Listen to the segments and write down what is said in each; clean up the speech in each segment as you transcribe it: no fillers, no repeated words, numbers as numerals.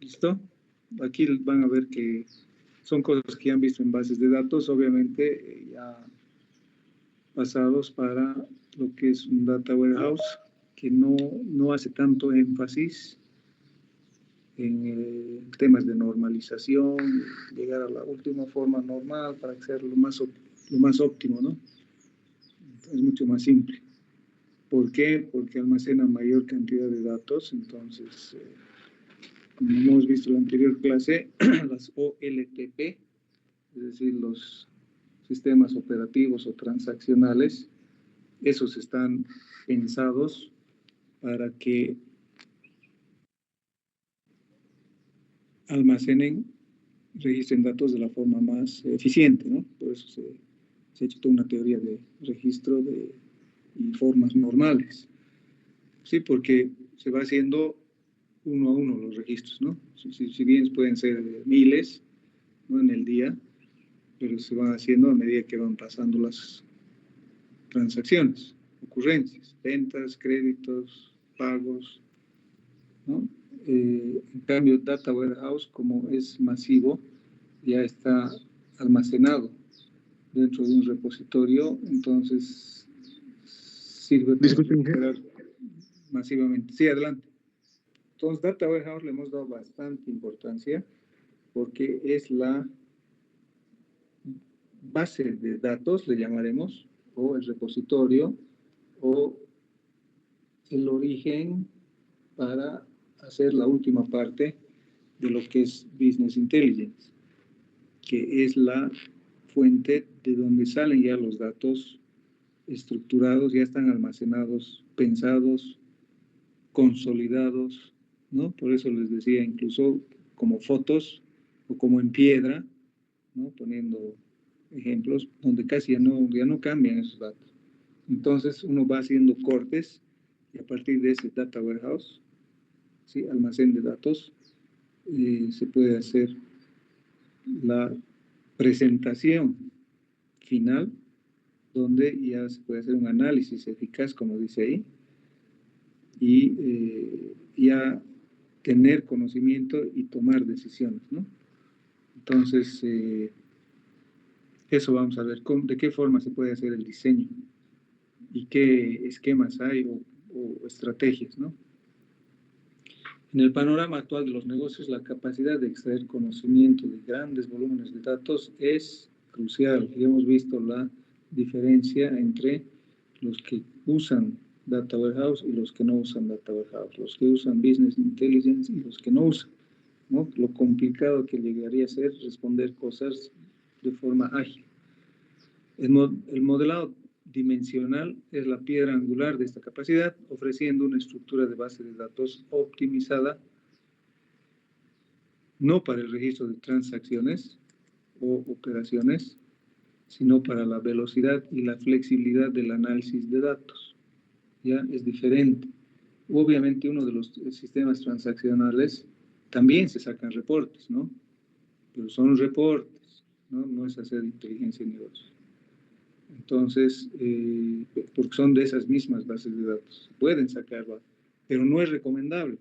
¿Listo? Aquí van a ver que son cosas que ya han visto en bases de datos, obviamente ya pasados para lo que es un data warehouse, que no hace tanto énfasis en temas de normalización, llegar a la última forma normal para que sea lo más óptimo, ¿no? Es mucho más simple. ¿Por qué? Porque almacena mayor cantidad de datos. Entonces, como hemos visto en la anterior clase, las OLTP, es decir, los sistemas operativos o transaccionales, esos están pensados para que almacenen, registren datos de la forma más eficiente, ¿no? Por eso se ha hecho toda una teoría de registro y formas normales. Sí, porque se va haciendo uno a uno los registros, ¿no? Si bien pueden ser miles, ¿no? En el día, pero se van haciendo a medida que van pasando las transacciones, ocurrencias, ventas, créditos, pagos, ¿no? En cambio, Data Warehouse, como es masivo, ya está almacenado dentro de un repositorio, entonces sirve para recuperar masivamente. Sí, adelante. Entonces, Data Warehouse le hemos dado bastante importancia porque es la base de datos, le llamaremos, o el repositorio, o el origen para hacer la última parte de lo que es Business Intelligence, que es la fuente de donde salen ya los datos estructurados, ya están almacenados, pensados, consolidados, ¿no? Por eso les decía, incluso como fotos o como en piedra, ¿no? Poniendo ejemplos donde casi ya no cambian esos datos. Entonces uno va haciendo cortes y a partir de ese data warehouse, ¿sí? Almacén de datos, se puede hacer la presentación final, donde ya se puede hacer un análisis eficaz, como dice ahí, y ya tener conocimiento y tomar decisiones, ¿no? Entonces, eso vamos a ver, de qué forma se puede hacer el diseño y qué esquemas hay o estrategias, ¿no? En el panorama actual de los negocios, la capacidad de extraer conocimiento de grandes volúmenes de datos es crucial. Y hemos visto la diferencia entre los que usan Data Warehouse y los que no usan Data Warehouse, los que usan Business Intelligence y los que no usan, ¿no? Lo complicado que llegaría a ser responder cosas de forma ágil. El modelado dimensional es la piedra angular de esta capacidad, ofreciendo una estructura de base de datos optimizada, no para el registro de transacciones o operaciones, sino para la velocidad y la flexibilidad del análisis de datos. Ya es diferente. Obviamente uno de los sistemas transaccionales también se sacan reportes, ¿no? Pero son reportes, ¿no? No es hacer inteligencia de negocios. Entonces, porque son de esas mismas bases de datos, pueden sacarlo, pero no es recomendable,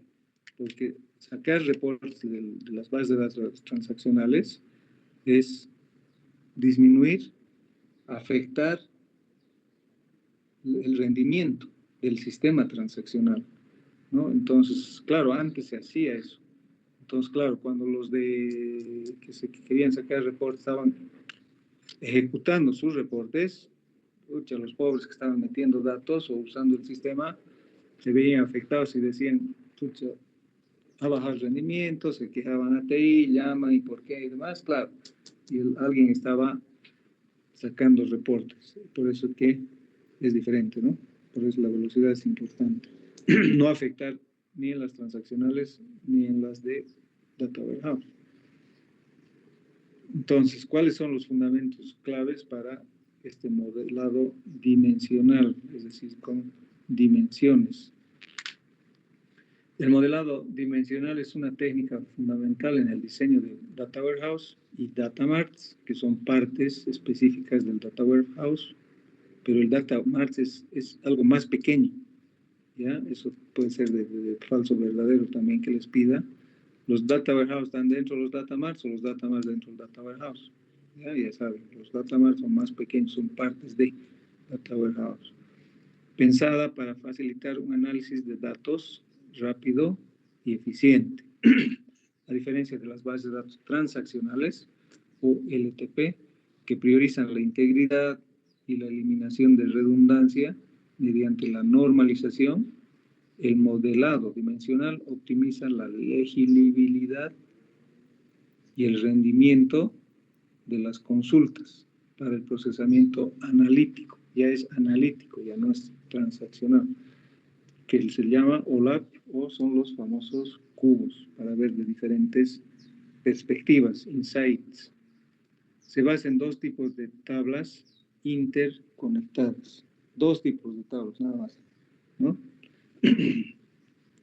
porque sacar reportes de las bases de datos transaccionales es disminuir, afectar el rendimiento del sistema transaccional, ¿no? Entonces, claro, antes se hacía eso. Entonces, claro, cuando los que querían sacar reportes estaban ejecutando sus reportes, los pobres que estaban metiendo datos o usando el sistema se veían afectados y decían, ha bajado el rendimiento, se quejaban a TI, llaman y por qué y demás, claro. Y alguien estaba sacando reportes. Por eso que es diferente, ¿no? Por eso la velocidad es importante. No afectar ni en las transaccionales ni en las de Data Warehouse. Entonces, ¿cuáles son los fundamentos claves para este modelado dimensional? Es decir, con dimensiones. El modelado dimensional es una técnica fundamental en el diseño de Data Warehouse y Data Marts, que son partes específicas del Data Warehouse, pero el Data Marts es algo más pequeño, ¿ya? Eso puede ser de falso verdadero también que les pida, Los data warehouse están dentro de los data marts o los data marts dentro del data warehouse. Ya saben, los data marts son más pequeños, son partes de data warehouse. Pensada para facilitar un análisis de datos rápido y eficiente. A diferencia de las bases de datos transaccionales o LTP, que priorizan la integridad y la eliminación de redundancia mediante la normalización, el modelado dimensional optimiza la legibilidad y el rendimiento de las consultas para el procesamiento analítico. Ya es analítico, ya no es transaccional, que se llama OLAP o son los famosos cubos para ver de diferentes perspectivas, insights. Se basa en dos tipos de tablas interconectadas. Dos tipos de tablas, nada más, ¿no?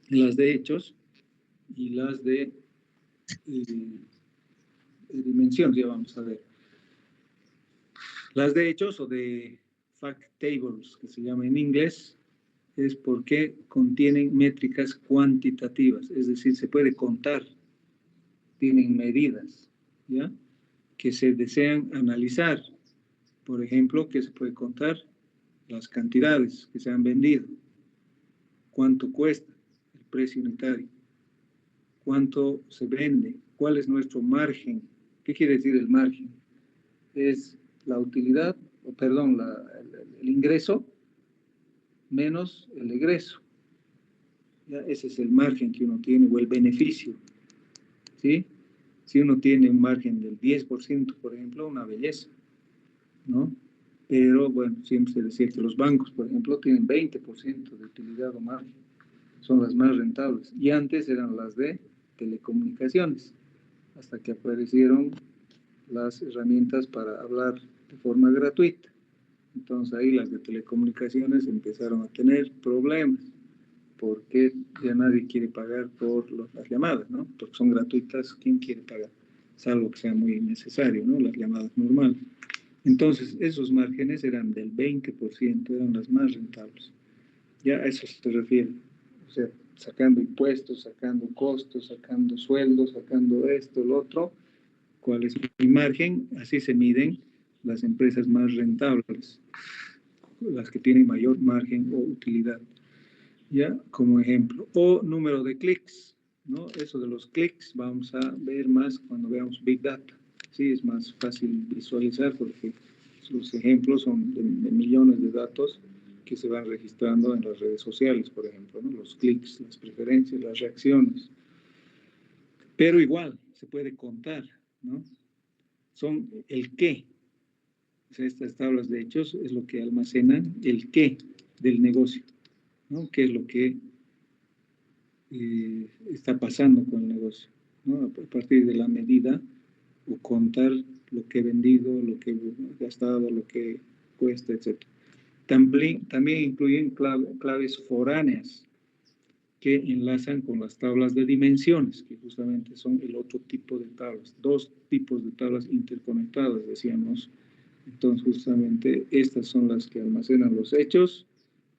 Las de hechos y las de dimensión, ya vamos a ver. Las de hechos o de fact tables, que se llama en inglés, es porque contienen métricas cuantitativas, es decir, se puede contar, tienen medidas, ¿ya? Que se desean analizar. Por ejemplo, que se puede contar las cantidades que se han vendido, cuánto cuesta el precio unitario, cuánto se vende, cuál es nuestro margen. ¿Qué quiere decir el margen? Es la utilidad, o perdón, el ingreso menos el egreso. ¿Ya? Ese es el margen que uno tiene, o el beneficio, ¿sí? Si uno tiene un margen del 10%, por ejemplo, una belleza, ¿no? Pero, bueno, siempre se decía que los bancos, por ejemplo, tienen 20% de utilidad o margen. Son las más rentables. Y antes eran las de telecomunicaciones, hasta que aparecieron las herramientas para hablar de forma gratuita. Entonces ahí las de telecomunicaciones empezaron a tener problemas, porque ya nadie quiere pagar por las llamadas, ¿no? Porque son gratuitas, ¿quién quiere pagar? Salvo que sea muy necesario, ¿no? Las llamadas normales. Entonces, esos márgenes eran del 20%, eran las más rentables. Ya a eso se refiere. O sea, sacando impuestos, sacando costos, sacando sueldos, sacando esto, lo otro. ¿Cuál es mi margen? Así se miden las empresas más rentables, las que tienen mayor margen o utilidad. Ya, como ejemplo. O número de clics, ¿no? Eso de los clics vamos a ver más cuando veamos Big Data. Sí, es más fácil visualizar porque sus ejemplos son de millones de datos que se van registrando en las redes sociales, por ejemplo, ¿no? Los clics, las preferencias, las reacciones. Pero igual, se puede contar, ¿no? Son el qué. O sea, estas tablas de hechos es lo que almacenan el qué del negocio, ¿no? ¿Qué es lo que está pasando con el negocio, ¿no? A partir de la medida o contar lo que he vendido, lo que he gastado, lo que cuesta, etc. También incluyen claves foráneas que enlazan con las tablas de dimensiones, que justamente son el otro tipo de tablas, dos tipos de tablas interconectadas, decíamos. Entonces, justamente estas son las que almacenan los hechos,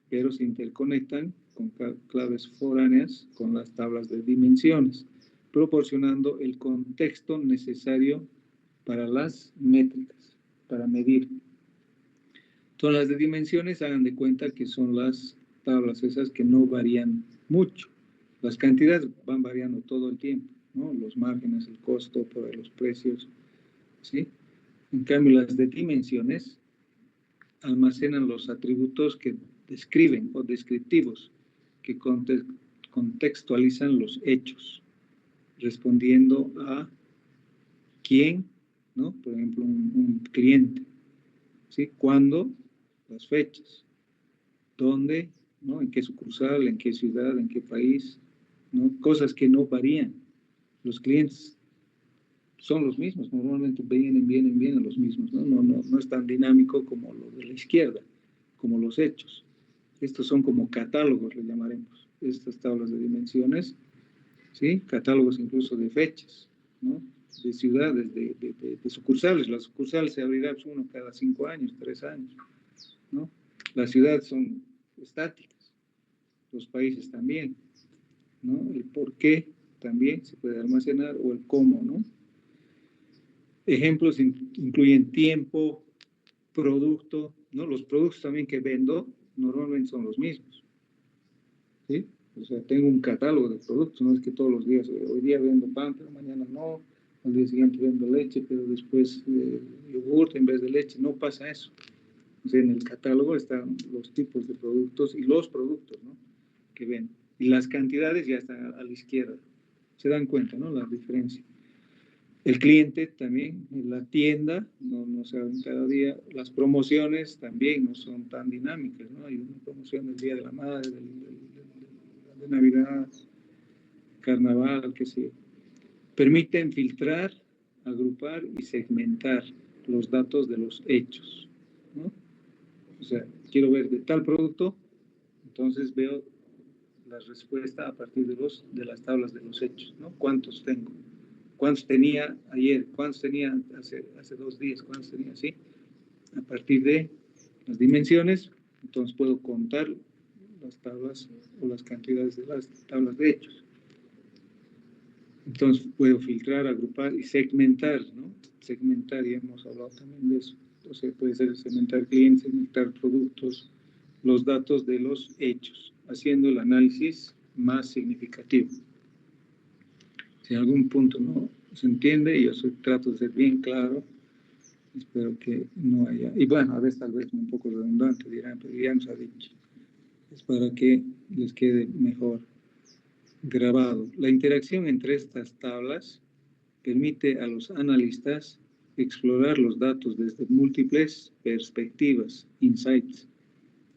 pero se interconectan con claves foráneas con las tablas de dimensiones, proporcionando el contexto necesario para las métricas, para medir. Todas las de dimensiones, hagan de cuenta que son las tablas esas que no varían mucho. Las cantidades van variando todo el tiempo, ¿no? Los márgenes, el costo, por los precios, ¿sí? En cambio, las de dimensiones almacenan los atributos que describen o descriptivos, que contextualizan los hechos, respondiendo a quién, ¿no? Por ejemplo, un cliente, ¿sí? ¿Cuándo? Las fechas. ¿Dónde? ¿No? ¿En qué sucursal? ¿En qué ciudad? ¿En qué país? ¿No? Cosas que no varían. Los clientes son los mismos, normalmente vienen los mismos, ¿no? No es tan dinámico como lo de la izquierda, como los hechos. Estos son como catálogos, le llamaremos, estas tablas de dimensiones, ¿sí? Catálogos incluso de fechas, ¿no? De ciudades, de sucursales. Las sucursales se abrirán uno cada 5 años, 3 años, ¿no? Las ciudades son estáticas, los países también, ¿no? El por qué también se puede almacenar, o el cómo, ¿no? Ejemplos incluyen tiempo, producto, ¿no? Los productos también que vendo normalmente son los mismos, ¿sí? O sea, tengo un catálogo de productos, no es que todos los días, hoy día vendo pan, pero mañana no, al día siguiente vendo leche, pero después yogur en vez de leche, no pasa eso. O sea, en el catálogo están los tipos de productos y los productos, ¿no?, que vendo. Y las cantidades ya están a la izquierda. Se dan cuenta, ¿no?, la diferencia. El cliente también, en la tienda, no se abren cada día. Las promociones también no son tan dinámicas, ¿no? Hay una promoción del Día de la Madre, de Navidad, Carnaval, qué sé yo. Permiten filtrar, agrupar y segmentar los datos de los hechos, ¿no? O sea, quiero ver de tal producto, entonces veo la respuesta a partir de las tablas de los hechos, ¿no? ¿Cuántos tengo? ¿Cuántos tenía ayer? ¿Cuántos tenía hace 2 días? ¿Cuántos tenía así? A partir de las dimensiones, entonces puedo contar las tablas o las cantidades de las tablas de hechos. Entonces puedo filtrar, agrupar y segmentar, ¿no? Segmentar, ya hemos hablado también de eso. Entonces puede ser segmentar clientes, segmentar productos, los datos de los hechos, haciendo el análisis más significativo. Si en algún punto no se entiende, yo trato de ser bien claro, espero que no haya, y bueno, a veces tal vez un poco redundante, dirán, pero ya nos ha dicho, es para que les quede mejor grabado. La interacción entre estas tablas permite a los analistas explorar los datos desde múltiples perspectivas, insights,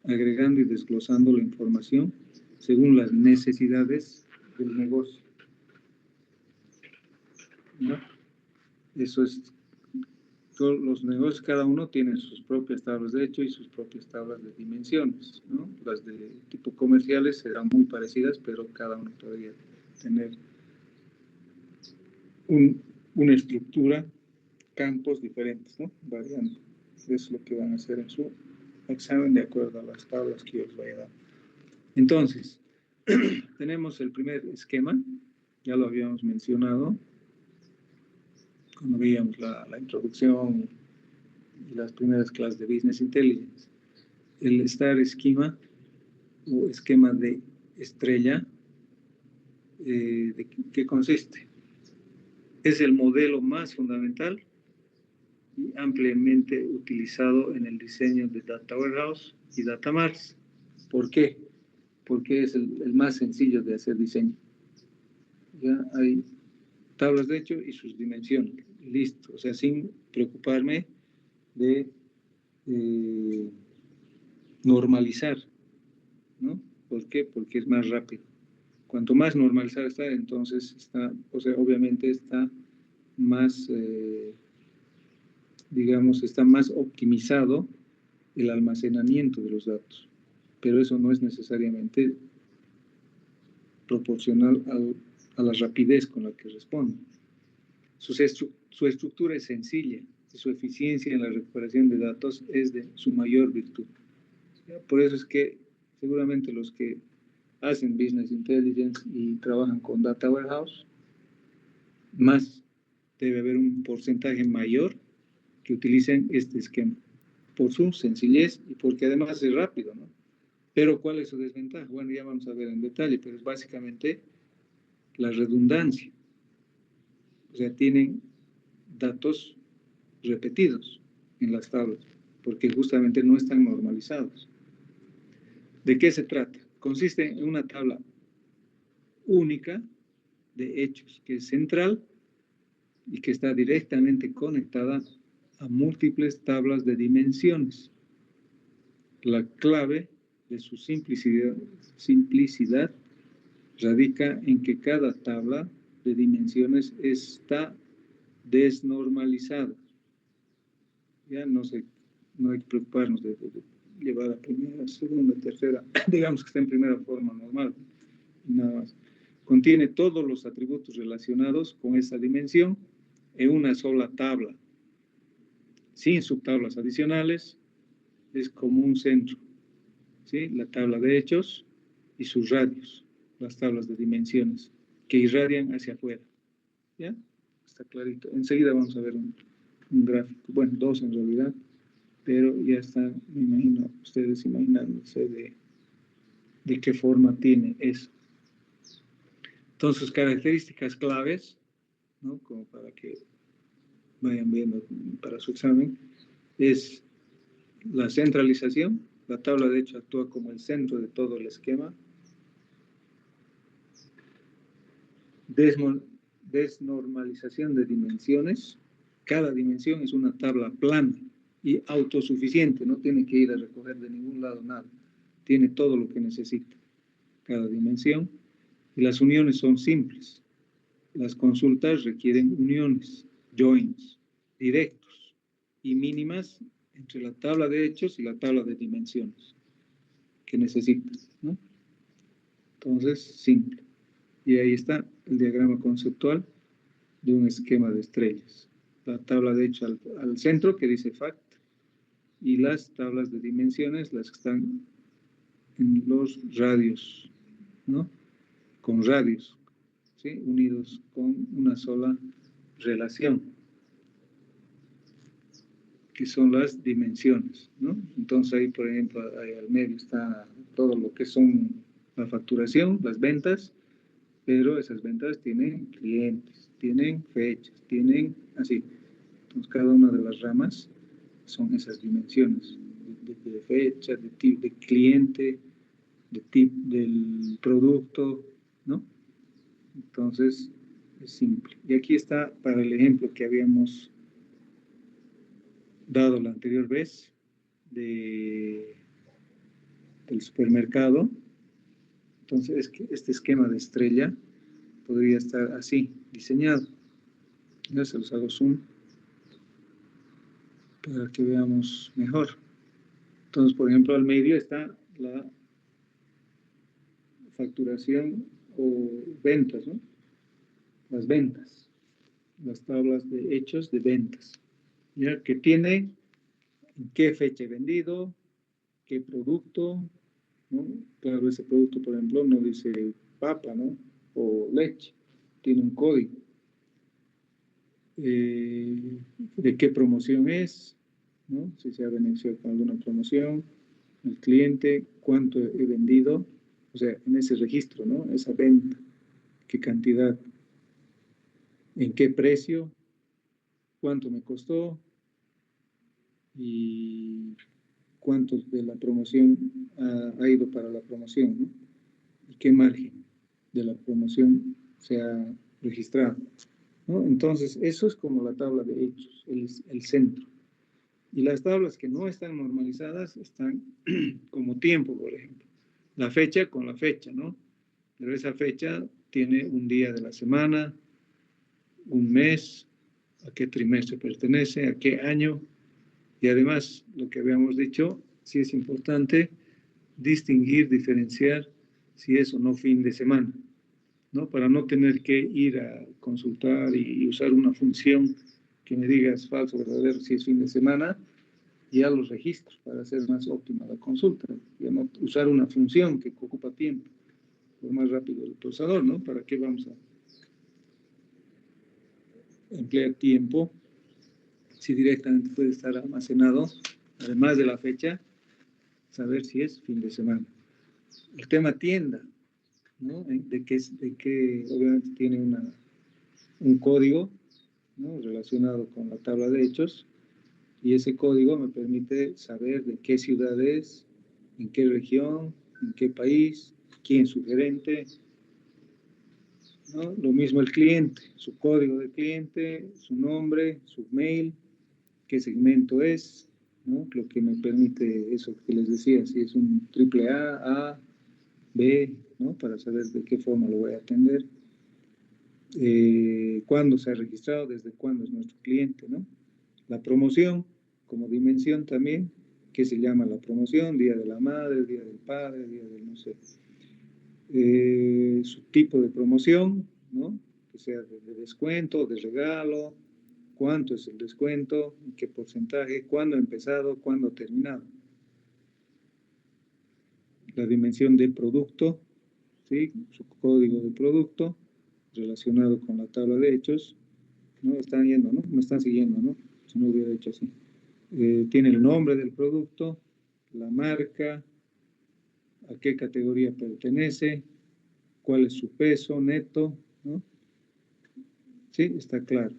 agregando y desglosando la información según las necesidades del negocio, ¿no? Eso es, todos los negocios, cada uno tiene sus propias tablas de hecho y sus propias tablas de dimensiones, ¿no? Las de tipo comerciales serán muy parecidas, pero cada uno podría tener una estructura, campos diferentes, ¿no? Variando. Eso es lo que van a hacer en su examen de acuerdo a las tablas que yo les voy a dar. Entonces, tenemos el primer esquema, ya lo habíamos mencionado cuando veíamos la introducción y las primeras clases de Business Intelligence. El Star Schema o esquema de estrella, ¿de qué consiste? Es el modelo más fundamental y ampliamente utilizado en el diseño de Data Warehouse y Data Marts. ¿Por qué? Porque es el más sencillo de hacer diseño. Ya hay tablas de hecho y sus dimensiones. Listo. O sea, sin preocuparme de normalizar, ¿no? ¿Por qué? Porque es más rápido. Cuanto más normalizado está, entonces está, o sea, obviamente está más, digamos, está más optimizado el almacenamiento de los datos, pero eso no es necesariamente proporcional a la rapidez con la que responde. Su estructura es sencilla y su eficiencia en la recuperación de datos es de su mayor virtud. Por eso es que seguramente los que hacen Business Intelligence y trabajan con Data Warehouse, más debe haber un porcentaje mayor que utilicen este esquema, por su sencillez y porque además es rápido, ¿no? Pero ¿cuál es su desventaja? Bueno, ya vamos a ver en detalle, pero es básicamente la redundancia. O sea, tienen datos repetidos en las tablas, porque justamente no están normalizados. ¿De qué se trata? Consiste en una tabla única de hechos, que es central y que está directamente conectada a múltiples tablas de dimensiones. La clave de su simplicidad radica en que cada tabla de dimensiones está desnormalizada. Ya no hay que preocuparnos de llevar a primera, segunda, tercera, digamos que está en primera forma normal, y nada más. Contiene todos los atributos relacionados con esa dimensión en una sola tabla, sin subtablas adicionales. Es como un centro, ¿sí? La tabla de hechos y sus radios, las tablas de dimensiones. que irradian hacia afuera. ¿Ya? Está clarito. Enseguida vamos a ver un gráfico. Bueno, dos en realidad, pero ya están, me imagino, ustedes imaginándose de qué forma tiene eso. Entonces, características claves, ¿no? Como para que vayan viendo para su examen, es la centralización. La tabla de hecho actúa como el centro de todo el esquema. Desnormalización de dimensiones. Cada dimensión es una tabla plana y autosuficiente, no tiene que ir a recoger de ningún lado nada. Tiene todo lo que necesita cada dimensión. Y las uniones son simples. Las consultas requieren uniones, joins, directos y mínimas entre la tabla de hechos y la tabla de dimensiones que necesitas, ¿no? Entonces, simple. Y ahí está el diagrama conceptual de un esquema de estrellas. La tabla de hechos al centro que dice fact y las tablas de dimensiones, las que están en los radios, ¿no? Con radios, ¿sí? Unidos con una sola relación, que son las dimensiones, ¿no? Entonces ahí, por ejemplo, ahí al medio está todo lo que son la facturación, las ventas, pero esas ventas tienen clientes, tienen fechas, tienen así. Entonces cada una de las ramas son esas dimensiones de fecha, de tipo de cliente, de tipo del producto, ¿no? Entonces es simple. Y aquí está para el ejemplo que habíamos dado la anterior vez del supermercado. Entonces es que este esquema de estrella podría estar así diseñado. Ya se los hago zoom para que veamos mejor. Entonces, por ejemplo, al medio está la facturación o ventas, ¿no? Las ventas, las tablas de hechos de ventas, ¿ya? Que tiene en qué fecha he vendido, qué producto, ¿no? Claro, ese producto, por ejemplo, no dice papa, ¿no? O leche, tiene un código. De qué promoción es, ¿no? Si se ha beneficiado con alguna promoción, el cliente, cuánto he vendido, o sea, en ese registro, ¿no? Esa venta, qué cantidad, en qué precio, cuánto me costó y cuánto de la promoción ha ido para la promoción, ¿no? Y qué margen de la promoción se ha registrado, ¿no? Entonces, eso es como la tabla de hechos, el centro. Y las tablas que no están normalizadas están como tiempo, por ejemplo. La fecha con la fecha, ¿no? Pero esa fecha tiene un día de la semana, un mes, a qué trimestre pertenece, a qué año. Y además, lo que habíamos dicho, sí es importante distinguir, diferenciar si es o no fin de semana, ¿no? Para no tener que ir a consultar y usar una función que me diga es falso, verdadero, si es fin de semana, y a los registros para hacer más óptima la consulta. Y a no usar una función que ocupa tiempo, por más rápido el procesador, ¿no? ¿Para qué vamos a emplear tiempo si directamente puede estar almacenado, además de la fecha, saber si es fin de semana? El tema tienda, ¿no? De que obviamente tiene un código, ¿no? Relacionado con la tabla de hechos, y ese código me permite saber de qué ciudad es, en qué región, en qué país, quién es su gerente, ¿no? Lo mismo el cliente, su código de cliente, su nombre, su mail, qué segmento es, ¿no? Lo que me permite eso que les decía, si es un triple A, B, ¿no? Para saber de qué forma lo voy a atender. Cuándo se ha registrado, desde cuándo es nuestro cliente, ¿no? La promoción como dimensión también, ¿qué se llama la promoción? Día de la madre, día del padre, día del no sé. Su tipo de promoción, ¿no? Que sea de descuento, de regalo, cuánto es el descuento, qué porcentaje, cuándo ha empezado, cuándo ha terminado. La dimensión de producto, ¿sí? Su código de producto, relacionado con la tabla de hechos, ¿no? Están yendo, ¿no? Me están siguiendo, ¿no? Si no hubiera hecho así. Tiene el nombre del producto, la marca, a qué categoría pertenece, cuál es su peso neto, ¿no? Sí, está claro.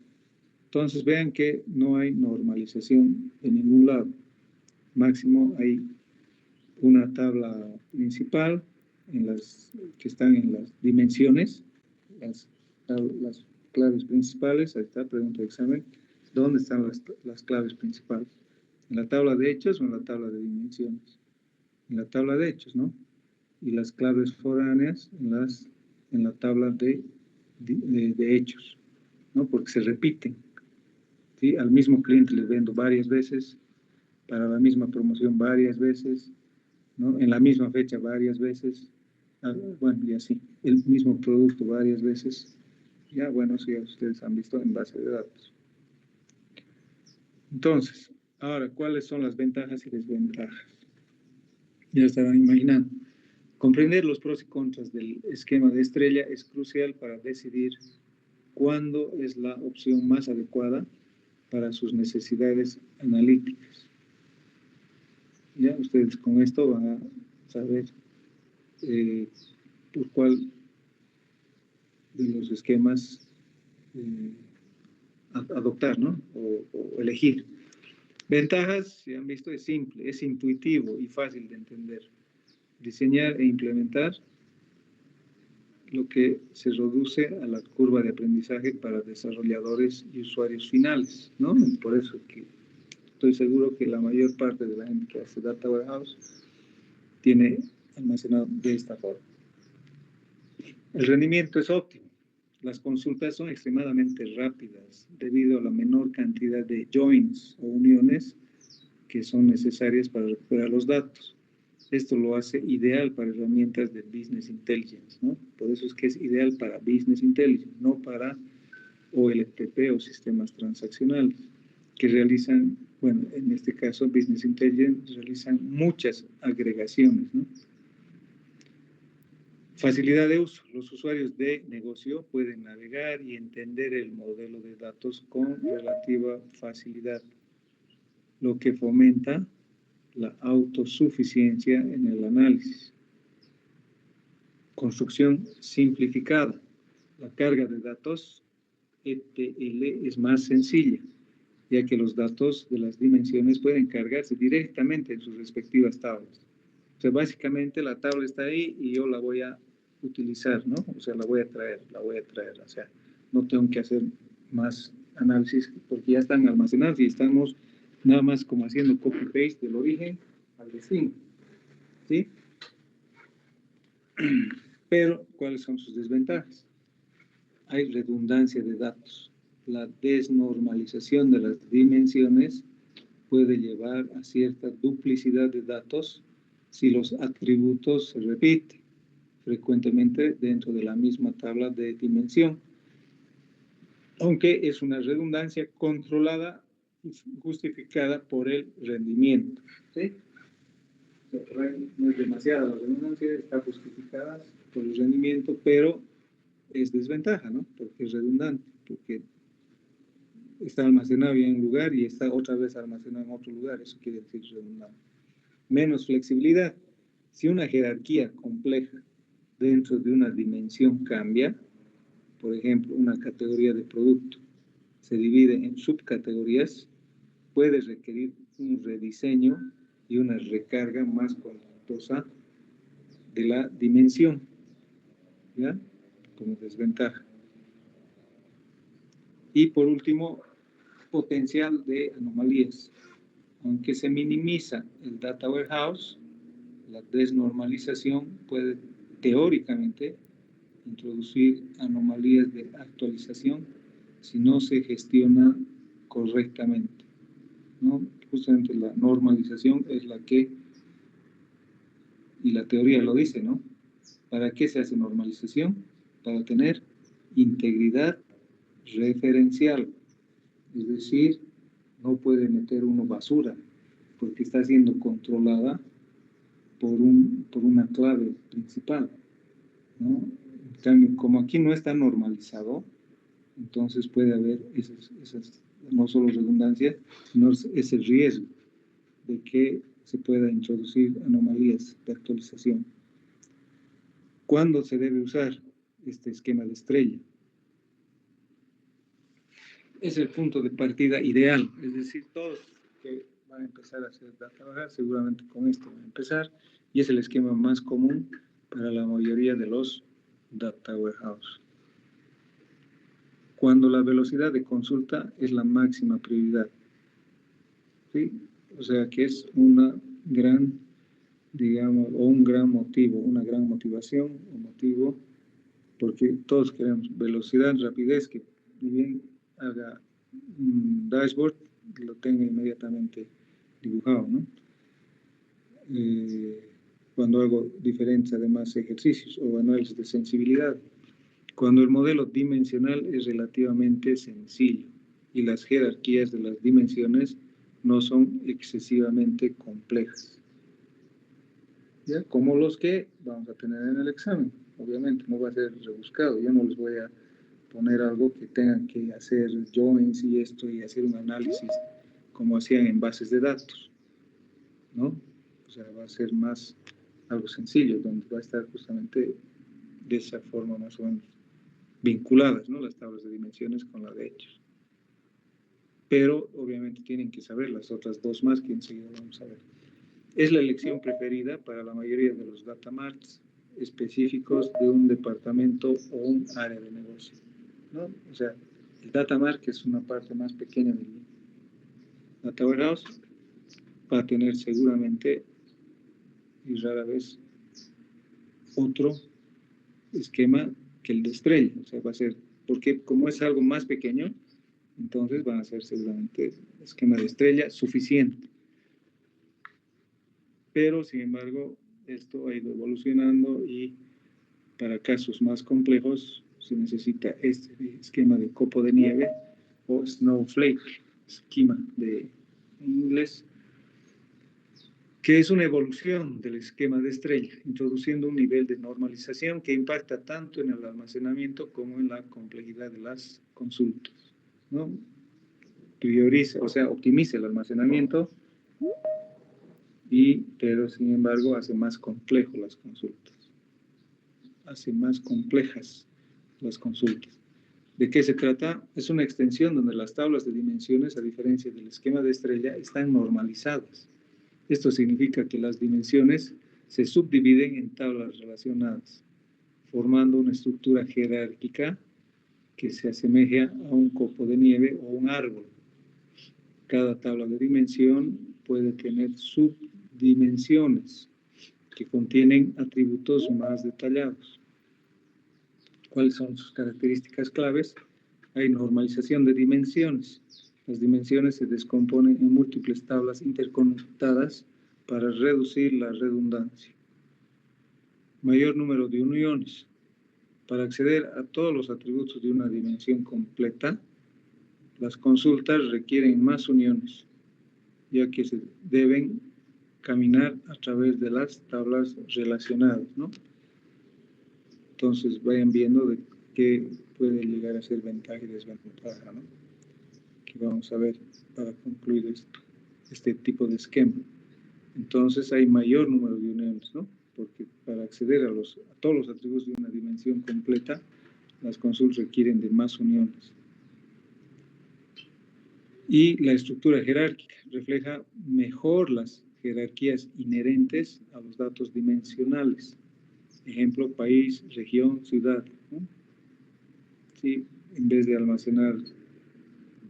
Entonces vean que no hay normalización en ningún lado. Máximo hay una tabla principal que están en las dimensiones, las claves principales. Ahí está, pregunta de examen. ¿Dónde están las claves principales? ¿En la tabla de hechos o en la tabla de dimensiones? En la tabla de hechos, ¿no? Y las claves foráneas en la tabla de hechos, ¿no? Porque se repiten, ¿sí? Al mismo cliente les vendo varias veces, para la misma promoción varias veces, ¿no? En la misma fecha varias veces, bueno, y así, el mismo producto varias veces. Ya, bueno, eso ya ustedes han visto en base de datos. Entonces, ahora, ¿cuáles son las ventajas y desventajas? Ya estarán imaginando. Comprender los pros y contras del esquema de estrella es crucial para decidir cuándo es la opción más adecuada para sus necesidades analíticas. Ya ustedes con esto van a saber por cuál de los esquemas adoptar, ¿no? O elegir. Ventajas, si han visto, es simple, es intuitivo y fácil de entender. Diseñar e implementar, lo que se reduce a la curva de aprendizaje para desarrolladores y usuarios finales, ¿no? Por eso que estoy seguro que la mayor parte de la gente que hace Data Warehouse tiene almacenado de esta forma. El rendimiento es óptimo. Las consultas son extremadamente rápidas debido a la menor cantidad de joins o uniones que son necesarias para recuperar los datos. Esto lo hace ideal para herramientas de Business Intelligence, ¿no? Por eso es que es ideal para Business Intelligence, no para OLTP o sistemas transaccionales, que realizan, bueno, en este caso Business Intelligence realizan muchas agregaciones, ¿no? Facilidad de uso. Los usuarios de negocio pueden navegar y entender el modelo de datos con relativa facilidad, lo que fomenta la autosuficiencia en el análisis. Construcción simplificada. La carga de datos ETL es más sencilla, ya que los datos de las dimensiones pueden cargarse directamente en sus respectivas tablas. O sea, básicamente la tabla está ahí y yo la voy a utilizar, ¿no? O sea, la voy a traer. O sea, no tengo que hacer más análisis porque ya están almacenadas y estamos nada más como haciendo copy-paste del origen al destino, ¿sí? Pero, ¿cuáles son sus desventajas? Hay redundancia de datos. La desnormalización de las dimensiones puede llevar a cierta duplicidad de datos si los atributos se repiten frecuentemente dentro de la misma tabla de dimensión, aunque es una redundancia controlada y justificada por el rendimiento, ¿sí? No es demasiada la redundancia, está justificada por el rendimiento, pero es desventaja, ¿no? Porque es redundante, porque está almacenado en un lugar y está otra vez almacenado en otro lugar, eso quiere decir redundante. Menos flexibilidad. Si una jerarquía compleja dentro de una dimensión cambia, por ejemplo, una categoría de producto se divide en subcategorías, puede requerir un rediseño y una recarga más costosa de la dimensión, ¿ya? Como desventaja. Y por último, potencial de anomalías. Aunque se minimiza el Data Warehouse, la desnormalización puede teóricamente introducir anomalías de actualización si no se gestiona correctamente, ¿no? Justamente la normalización es la que, y la teoría lo dice, ¿no? ¿Para qué se hace normalización? Para tener integridad referencial, es decir, no puede meter uno basura porque está siendo controlada por una clave principal, ¿no? Como aquí no está normalizado, entonces puede haber esas no solo redundancias, sino ese riesgo de que se pueda introducir anomalías de actualización. ¿Cuándo se debe usar este esquema de estrella? Es el punto de partida ideal, es decir, todos que van a empezar a hacer data warehouse seguramente con esto van a empezar, y es el esquema más común para la mayoría de los data warehouse. Cuando la velocidad de consulta es la máxima prioridad, ¿sí? O sea que es una gran, digamos, o un gran motivo, una gran motivación o motivo, porque todos queremos velocidad, rapidez, que bien haga un dashboard, lo tenga inmediatamente dibujado, ¿no? Cuando hago diferentes, además, ejercicios o análisis de sensibilidad, cuando el modelo dimensional es relativamente sencillo y las jerarquías de las dimensiones no son excesivamente complejas, ¿ya? Como los que vamos a tener en el examen. Obviamente no va a ser rebuscado, yo no les voy a poner algo que tengan que hacer joins y esto y hacer un análisis como hacían en bases de datos, ¿no? O sea, va a ser más algo sencillo, donde va a estar justamente de esa forma más o menos vinculadas, ¿no? Las tablas de dimensiones con la de hechos. Pero obviamente tienen que saber las otras dos más que enseguida vamos a ver. Es la elección preferida para la mayoría de los data marts específicos de un departamento o un área de negocio, ¿no? O sea, el data mart, que es una parte más pequeña del data warehouse, va a tener seguramente y rara vez otro esquema que el de estrella. O sea, va a ser, porque como es algo más pequeño, entonces van a ser seguramente esquema de estrella suficiente. Pero, sin embargo, esto ha ido evolucionando y para casos más complejos se necesita este esquema de copo de nieve o snowflake, esquema de inglés, que es una evolución del esquema de estrella, introduciendo un nivel de normalización que impacta tanto en el almacenamiento como en la complejidad de las consultas, ¿no? Prioriza, o sea, optimiza el almacenamiento, pero sin embargo hace más complejo las consultas, hace más complejas las consultas. ¿De qué se trata? Es una extensión donde las tablas de dimensiones, a diferencia del esquema de estrella, están normalizadas. Esto significa que las dimensiones se subdividen en tablas relacionadas, formando una estructura jerárquica que se asemeja a un copo de nieve o un árbol. Cada tabla de dimensión puede tener subdimensiones que contienen atributos más detallados. ¿Cuáles son sus características claves? Hay normalización de dimensiones. Las dimensiones se descomponen en múltiples tablas interconectadas para reducir la redundancia. Mayor número de uniones. Para acceder a todos los atributos de una dimensión completa, las consultas requieren más uniones, ya que se deben caminar a través de las tablas relacionadas, ¿no? Entonces vayan viendo de qué puede llegar a ser ventaja y desventaja, ¿no? Que vamos a ver para concluir este tipo de esquema. Entonces hay mayor número de uniones, ¿no? Porque para acceder a todos los atributos de una dimensión completa, las consultas requieren de más uniones. Y la estructura jerárquica refleja mejor las jerarquías inherentes a los datos dimensionales. Ejemplo, país, región, ciudad, ¿no? Sí, en vez de almacenar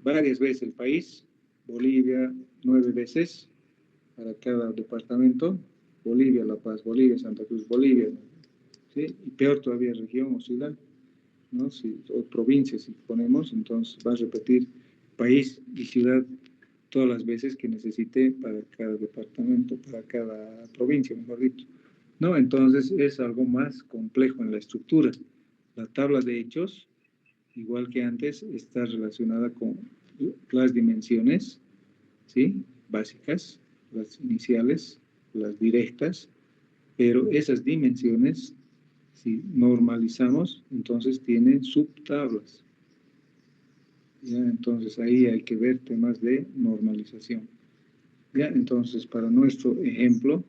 varias veces el país, Bolivia 9 veces para cada departamento, Bolivia, La Paz, Bolivia, Santa Cruz, Bolivia, ¿sí? Y peor todavía región o ciudad, ¿no? O provincia, si ponemos, entonces va a repetir país y ciudad todas las veces que necesite para cada departamento, para cada provincia, mejor dicho, ¿no? Entonces es algo más complejo en la estructura. La tabla de hechos, igual que antes, está relacionada con las dimensiones, ¿sí? Básicas, las iniciales, las directas, pero esas dimensiones Si normalizamos, entonces tiene subtablas. ¿Ya? Entonces ahí hay que ver temas de normalización. ¿Ya? Entonces, para nuestro ejemplo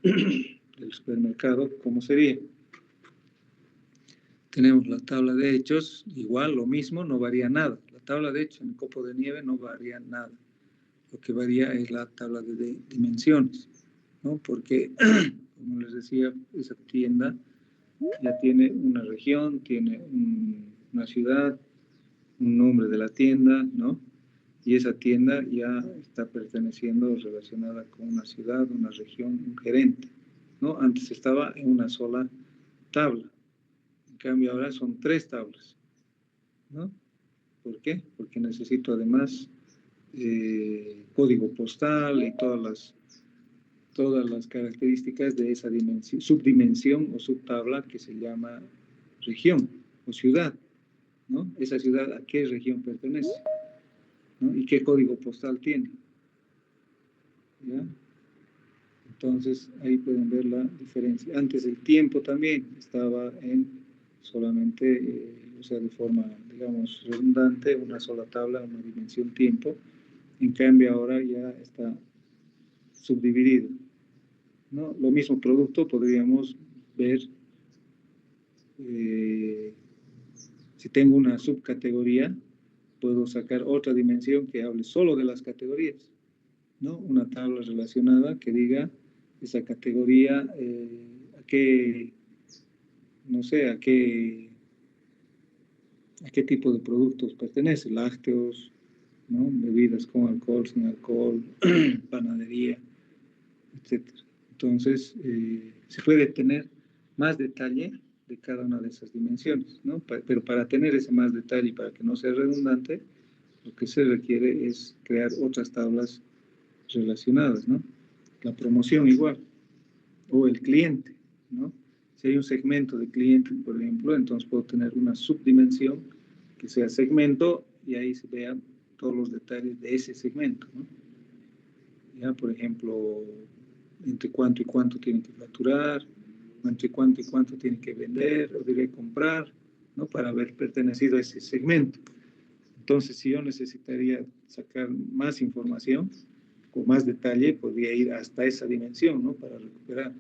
del supermercado, ¿cómo sería? Tenemos la tabla de hechos, igual, lo mismo, no varía nada. La tabla de hechos en el copo de nieve no varía nada. Lo que varía es la tabla de dimensiones, ¿no? Porque, como les decía, esa tienda ya tiene una región, tiene una ciudad, un nombre de la tienda, ¿no? Y esa tienda ya está perteneciendo o relacionada con una ciudad, una región, un gerente, ¿no? Antes estaba en una sola tabla. En cambio ahora son 3 tablas, ¿no? ¿Por qué? Porque necesito además código postal y todas las características de esa dimensión, subdimensión o subtabla que se llama región o ciudad, ¿no? Esa ciudad a qué región pertenece, ¿no? Y qué código postal tiene, ¿ya? Entonces ahí pueden ver la diferencia. Antes el tiempo también estaba en solamente, o sea, de forma, digamos, redundante, una sola tabla, una dimensión tiempo. En cambio ahora ya está subdividido, ¿no? Lo mismo producto podríamos ver, si tengo una subcategoría, puedo sacar otra dimensión que hable solo de las categorías, ¿no? Una tabla relacionada que diga esa categoría, a qué, no sé, a qué tipo de productos pertenece, lácteos, ¿no? Bebidas con alcohol, sin alcohol, panadería, etcétera. Entonces, se puede tener más detalle de cada una de esas dimensiones, ¿no? Pero para tener ese más detalle y para que no sea redundante, lo que se requiere es crear otras tablas relacionadas, ¿no? La promoción igual, o el cliente, ¿no? Si hay un segmento de cliente, por ejemplo, entonces puedo tener una subdimensión que sea segmento y ahí se vean todos los detalles de ese segmento, ¿no? Ya, por ejemplo, entre cuánto y cuánto tiene que facturar, entre cuánto y cuánto tiene que vender o debe comprar, ¿no? Para haber pertenecido a ese segmento. Entonces, si yo necesitaría sacar más información, con más detalle, podría ir hasta esa dimensión, ¿no? Para recuperar.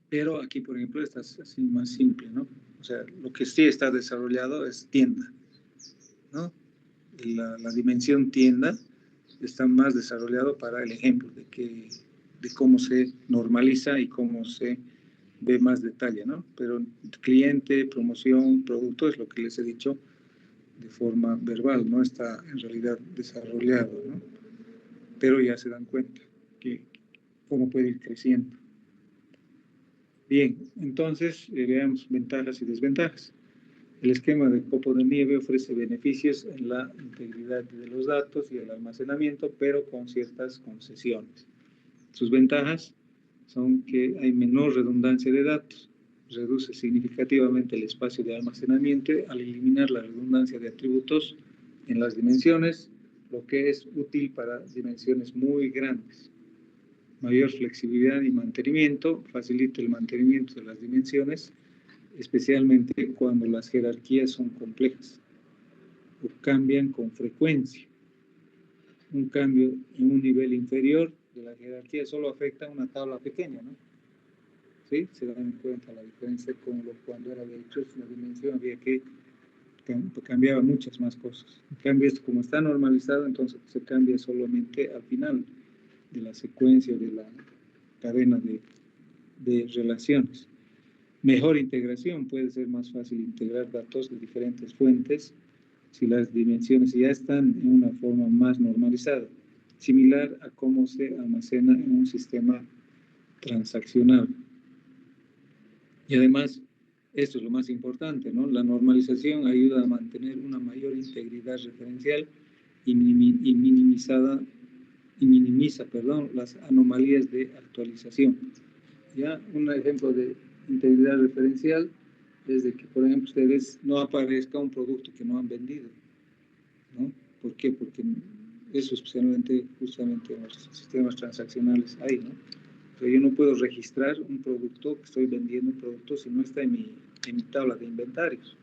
Pero aquí, por ejemplo, está así más simple, ¿no? O sea, lo que sí está desarrollado es tienda, ¿no? La dimensión tienda está más desarrollado para el ejemplo de cómo se normaliza y cómo se ve más detalle, ¿no? Pero cliente, promoción, producto es lo que les he dicho de forma verbal, no está en realidad desarrollado, ¿no? Pero ya se dan cuenta que cómo puede ir creciendo. Bien, entonces veamos ventajas y desventajas. El esquema de copo de nieve ofrece beneficios en la integridad de los datos y el almacenamiento, pero con ciertas concesiones. Sus ventajas son que hay menor redundancia de datos, reduce significativamente el espacio de almacenamiento al eliminar la redundancia de atributos en las dimensiones, lo que es útil para dimensiones muy grandes. Mayor flexibilidad y mantenimiento, facilita el mantenimiento de las dimensiones, especialmente cuando las jerarquías son complejas o cambian con frecuencia. Un cambio en un nivel inferior de la jerarquía solo afecta a una tabla pequeña, ¿no? ¿Sí? Se dan cuenta la diferencia con cuando era de hechos, la dimensión había que cambiaba muchas más cosas. En cambio, esto como está normalizado, entonces se cambia solamente al final de la secuencia de la cadena de relaciones. Mejor integración, puede ser más fácil integrar datos de diferentes fuentes si las dimensiones ya están en una forma más normalizada, similar a cómo se almacena en un sistema transaccional. Y además, esto es lo más importante, ¿no? La normalización ayuda a mantener una mayor integridad referencial y minimiza, las anomalías de actualización. Ya, un ejemplo de integridad referencial es de que, por ejemplo, ustedes no aparezca un producto que no han vendido, ¿no? ¿Por qué? Porque eso especialmente, justamente en los sistemas transaccionales hay, ¿no? Pero yo no puedo registrar un producto que estoy vendiendo, un producto, si no está en mi tabla de inventarios,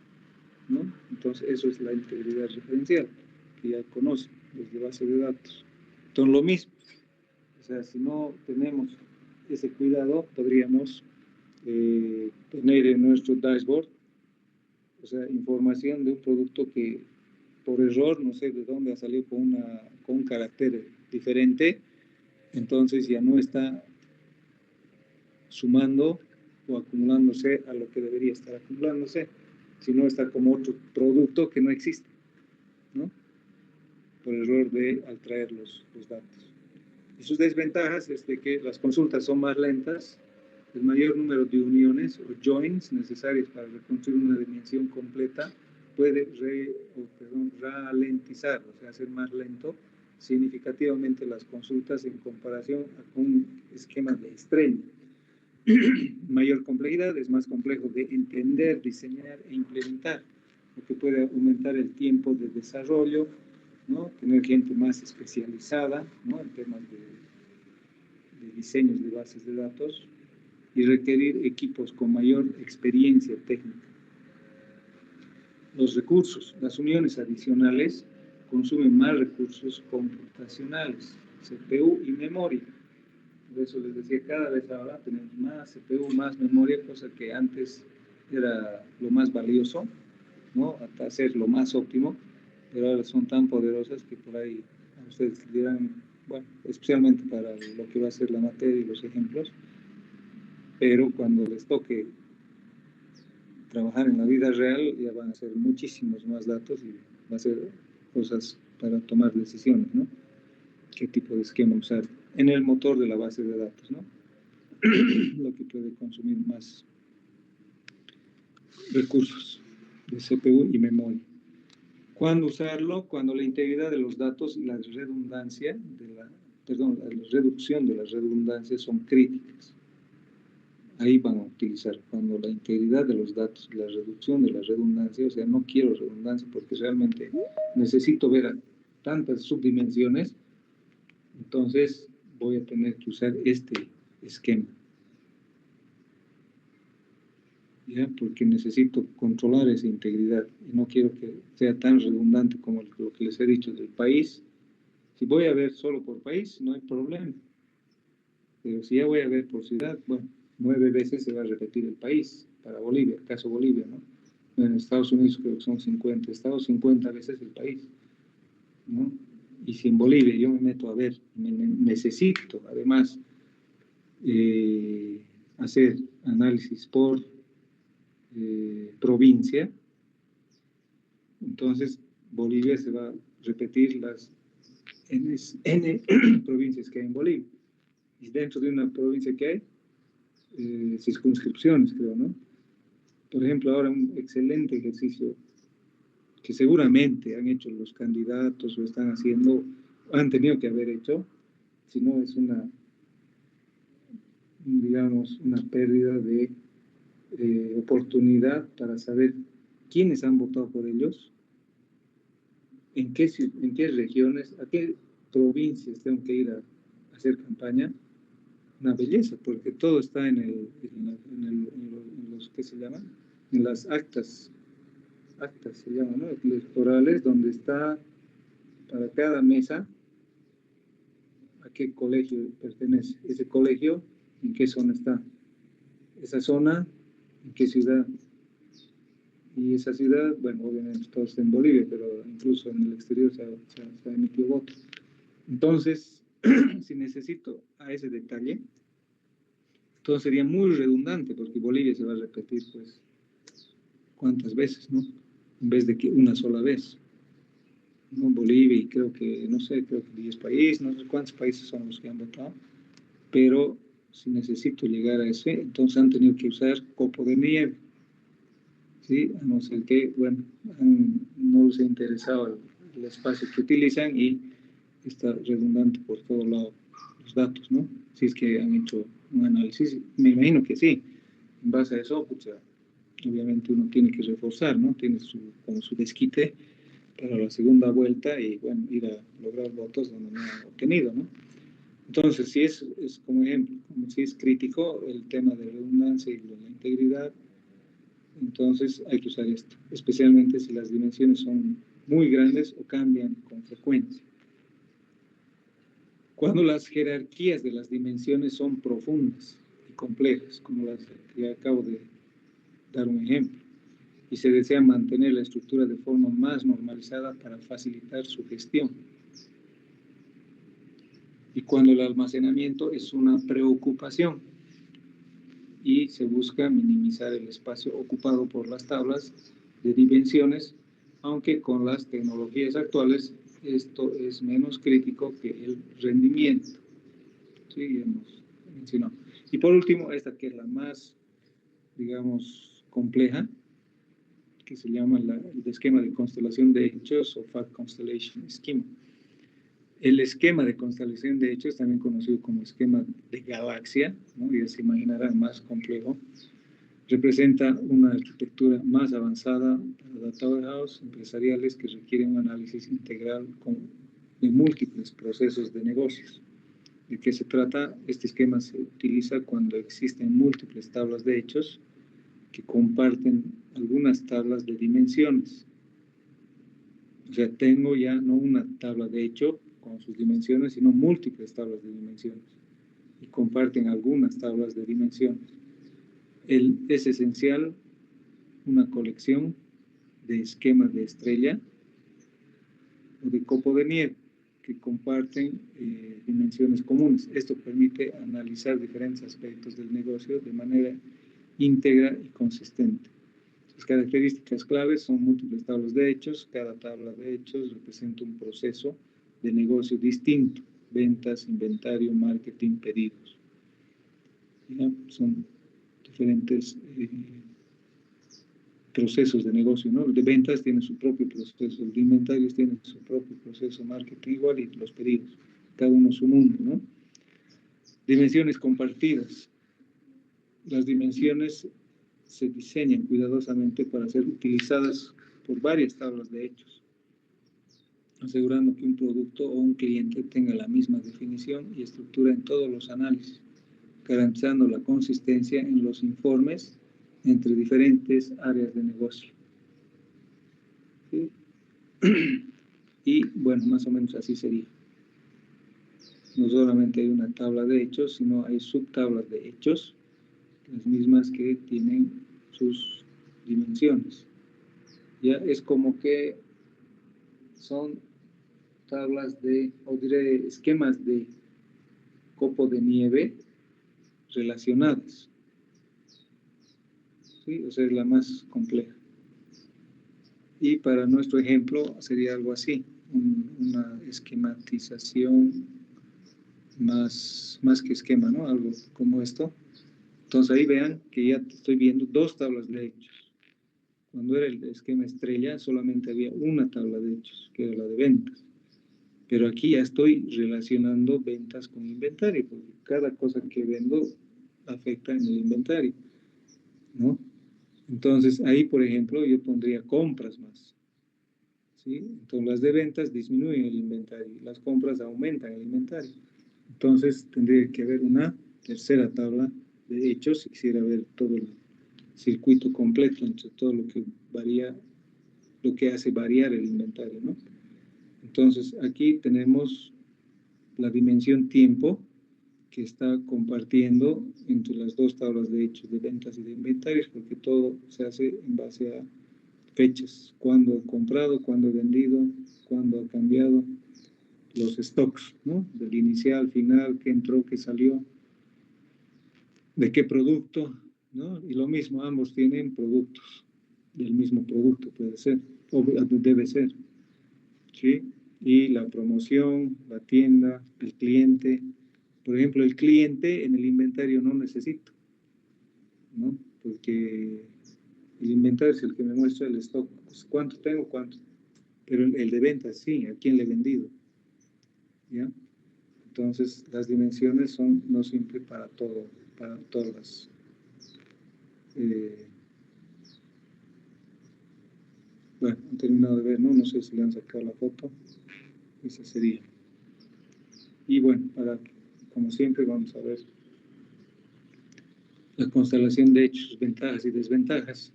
¿no? Entonces, eso es la integridad referencial, que ya conocen desde base de datos. Entonces, lo mismo. O sea, si no tenemos ese cuidado, podríamos tener en nuestro dashboard, o sea, información de un producto que por error, no sé de dónde ha salido con un carácter diferente, entonces ya no está sumando o acumulándose a lo que debería estar acumulándose, sino está como otro producto que no existe, ¿no? Por error de al traer los datos. Y sus desventajas es de que las consultas son más lentas, el mayor número de uniones o joins necesarias para reconstruir una dimensión completa puede ralentizar, o sea, hacer más lento significativamente las consultas en comparación con un esquema de estrella. Mayor complejidad, es más complejo de entender, diseñar e implementar, lo que puede aumentar el tiempo de desarrollo, ¿no? Tener gente más especializada, ¿no? En temas de diseños de bases de datos y requerir equipos con mayor experiencia técnica. Los recursos, las uniones adicionales consumen más recursos computacionales, CPU y memoria. Por eso les decía, cada vez ahora tenemos más CPU, más memoria, cosa que antes era lo más valioso, ¿no? Hasta ser lo más óptimo, pero ahora son tan poderosas que por ahí a ustedes dirán, bueno, especialmente para lo que va a ser la materia y los ejemplos, pero cuando les toque trabajar en la vida real ya van a ser muchísimos más datos y va a ser cosas para tomar decisiones, ¿no? ¿Qué tipo de esquema usar en el motor de la base de datos, ¿no? Lo que puede consumir más recursos de CPU y memoria. ¿Cuándo usarlo? Cuando la integridad de los datos y la redundancia la reducción de las redundancias son críticas. Ahí van a utilizar cuando la integridad de los datos y la reducción de la redundancia, o sea, no quiero redundancia porque realmente necesito ver a tantas subdimensiones, entonces voy a tener que usar este esquema. ¿Ya? Porque necesito controlar esa integridad y no quiero que sea tan redundante como lo que les he dicho del país. Si voy a ver solo por país, no hay problema. Pero si ya voy a ver por ciudad, bueno, 9 veces se va a repetir el país, para Bolivia, el caso Bolivia, ¿no? En Estados Unidos creo que son 50 estados, 50 veces el país, ¿no? Y si en Bolivia yo me meto a ver, necesito además hacer análisis por provincia, entonces Bolivia se va a repetir las N provincias que hay en Bolivia. Y dentro de una provincia que hay, circunscripciones, creo, ¿no? Por ejemplo, ahora un excelente ejercicio que seguramente han hecho los candidatos o están haciendo, han tenido que haber hecho, si no es digamos, una pérdida de oportunidad para saber quiénes han votado por ellos, en qué regiones, a qué provincias tengo que ir a hacer campaña. Una belleza, porque todo está en los que se llaman, en las actas se llaman, ¿no? Electorales, donde está para cada mesa a qué colegio pertenece, ese colegio, en qué zona está, esa zona, en qué ciudad, y esa ciudad, bueno, obviamente todo está en Bolivia, pero incluso en el exterior se ha emitido voto. Entonces, si necesito a ese detalle, todo sería muy redundante, porque Bolivia se va a repetir, pues, ¿cuántas veces, no? En vez de que una sola vez, ¿no? Bolivia, y creo que 10 países, no sé cuántos países son los que han votado, pero si necesito llegar a ese, entonces han tenido que usar copo de nieve, ¿sí? A no ser que, bueno, no les ha interesado el espacio que utilizan y está redundante por todo lado los datos, ¿no? Si es que han hecho un análisis, me imagino que sí. En base a eso, pues, obviamente uno tiene que reforzar, ¿no? Tiene como su desquite para la segunda vuelta y, bueno, ir a lograr votos donde no han obtenido, ¿no? Entonces, si es como ejemplo, como si es crítico el tema de redundancia y de la integridad, entonces hay que usar esto, especialmente si las dimensiones son muy grandes o cambian con frecuencia. Cuando las jerarquías de las dimensiones son profundas y complejas, como las que acabo de dar un ejemplo, y se desea mantener la estructura de forma más normalizada para facilitar su gestión. Y cuando el almacenamiento es una preocupación y se busca minimizar el espacio ocupado por las tablas de dimensiones, aunque con las tecnologías actuales esto es menos crítico que el rendimiento. Sí, hemos mencionado. Y por último, esta que es la más, digamos, compleja, que se llama el esquema de constelación de hechos o Fact Constellation Scheme. El esquema de constelación de hechos, también conocido como esquema de galaxia, ¿no? Ya se imaginarán, más complejo, representa una arquitectura más avanzada para data warehouse empresariales que requieren un análisis integral de múltiples procesos de negocios. ¿De qué se trata? Este esquema se utiliza cuando existen múltiples tablas de hechos que comparten algunas tablas de dimensiones. O sea, tengo ya no una tabla de hecho con sus dimensiones, sino múltiples tablas de dimensiones. Y comparten algunas tablas de dimensiones. Es esencial una colección de esquemas de estrella o de copo de nieve que comparten dimensiones comunes. Esto permite analizar diferentes aspectos del negocio de manera íntegra y consistente. Las características claves son múltiples tablas de hechos. Cada tabla de hechos representa un proceso de negocio distinto: ventas, inventario, marketing, pedidos. ¿Ya? Son diferentes procesos de negocio, ¿no? El de ventas tiene su propio proceso, el de inventarios tiene su propio proceso, marketing igual, y los pedidos, cada uno su mundo, ¿no? Dimensiones compartidas. Las dimensiones se diseñan cuidadosamente para ser utilizadas por varias tablas de hechos, asegurando que un producto o un cliente tenga la misma definición y estructura en todos los análisis, garantizando la consistencia en los informes entre diferentes áreas de negocio. ¿Sí? Y bueno, más o menos así sería. No solamente hay una tabla de hechos, sino hay subtablas de hechos, las mismas que tienen sus dimensiones. Ya es como que son tablas o diré esquemas de copo de nieve relacionadas. ¿Sí? O sea, es la más compleja. Y para nuestro ejemplo sería algo así, una esquematización más que esquema, ¿no? Algo como esto. Entonces ahí vean que ya estoy viendo dos tablas de hechos. Cuando era el esquema estrella solamente había una tabla de hechos, que era la de ventas. Pero aquí ya estoy relacionando ventas con inventario, porque cada cosa que vendo afecta en el inventario, ¿no? Entonces ahí, por ejemplo, yo pondría compras más, ¿sí? Entonces las de ventas disminuyen el inventario, las compras aumentan el inventario. Entonces tendría que haber una tercera tabla de hechos si quisiera ver todo el circuito completo entre todo lo que varía, lo que hace variar el inventario, ¿no? Entonces aquí tenemos la dimensión tiempo que está compartiendo entre las dos tablas de hechos de ventas y de inventarios, porque todo se hace en base a fechas: cuándo he comprado, cuándo he vendido, cuándo ha cambiado los stocks, ¿no? Del inicial, final, qué entró, qué salió, de qué producto, ¿no? Y lo mismo, ambos tienen productos, del mismo producto puede ser, o debe ser, ¿sí? Y la promoción, la tienda, el cliente. Por ejemplo, el cliente en el inventario no necesito, ¿no? Porque el inventario es el que me muestra el stock, pues, cuánto tengo, cuánto. Pero el de ventas sí, a quién le he vendido, ¿ya? Entonces, las dimensiones son no siempre para todo, para todas las... bueno, han terminado de ver, ¿no? No sé si le han sacado la foto. Esa sería. Y bueno, para como siempre, vamos a ver la constelación de hechos, ventajas y desventajas.